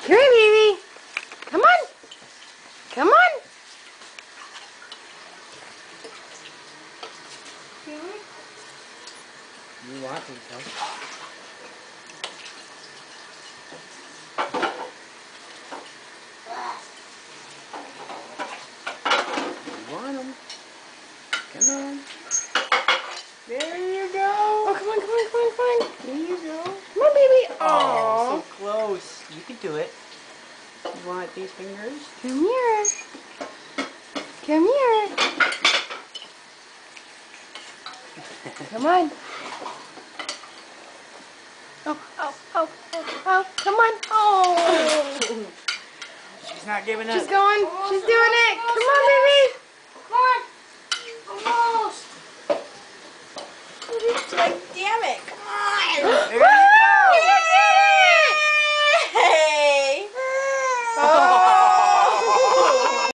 Come here, baby. Come on. Come on. You want to, though. You want them. Come on. There you go. Oh, come on, come on, come on, come on. There you go. Come on, baby. Oh, Oh, so close. You can do it. You want these fingers? come here. Come here. Come on. Oh, oh, oh, oh, oh, come on. Oh. She's not giving up. She's going. She's doing it. Come on, baby. Come on. Almost. Like, damn it. Come on. There